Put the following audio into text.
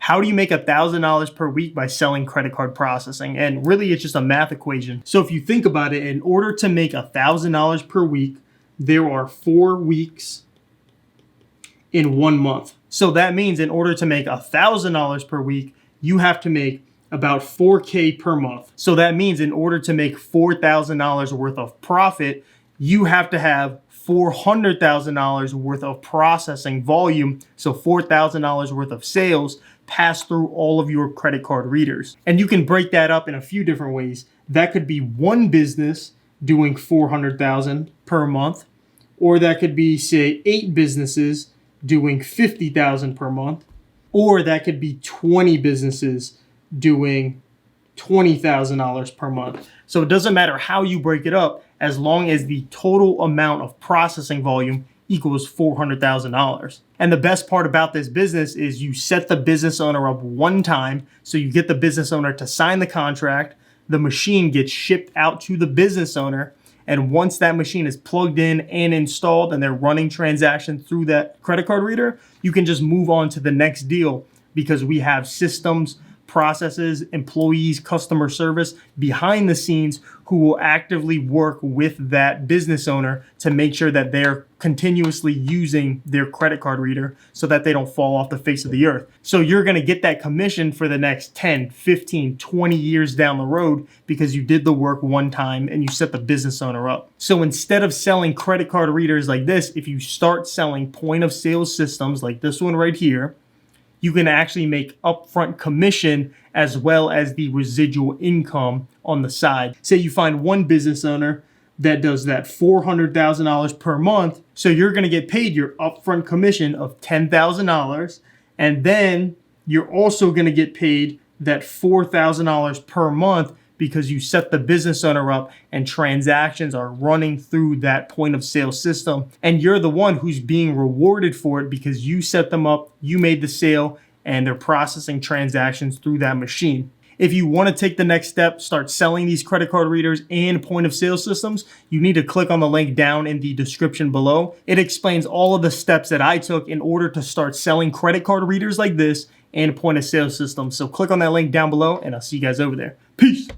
How do you make $1,000 per week by selling credit card processing? And really, it's just a math equation. So if you think about it, in order to make $1,000 per week, there are 4 weeks in 1 month. So that means in order to make $1,000 per week, you have to make about $4K per month. So that means in order to make $4,000 worth of profit, you have to have $400,000 worth of processing volume. So $4,000 worth of sales pass through all of your credit card readers. And you can break that up in a few different ways. That could be one business doing $400,000 per month, or that could be, say, 8 businesses doing $50,000 per month, or that could be 20 businesses doing $20,000 per month. So it doesn't matter how you break it up, as long as the total amount of processing volume equals $400,000. And the best part about this business is you set the business owner up one time. So you get the business owner to sign the contract, the machine gets shipped out to the business owner. And once that machine is plugged in and installed and they're running transactions through that credit card reader, you can just move on to the next deal, because we have systems, processes, employees, customer service behind the scenes who will actively work with that business owner to make sure that they're continuously using their credit card reader so that they don't fall off the face of the earth. So you're going to get that commission for the next 10, 15, 20 years down the road because you did the work one time and you set the business owner up. So instead of selling credit card readers like this, if you start selling point of sale systems like this one right here, you can actually make upfront commission as well as the residual income on the side. Say you find one business owner that does that $400,000 per month. So you're going to get paid your upfront commission of $10,000. And then you're also going to get paid that $4,000 per month because you set the business owner up and transactions are running through that point of sale system. And you're the one who's being rewarded for it because you set them up, you made the sale, and they're processing transactions through that machine. If you want to take the next step, start selling these credit card readers and point of sale systems, you need to click on the link down in the description below. It explains all of the steps that I took in order to start selling credit card readers like this and point of sale systems. So click on that link down below and I'll see you guys over there. Peace.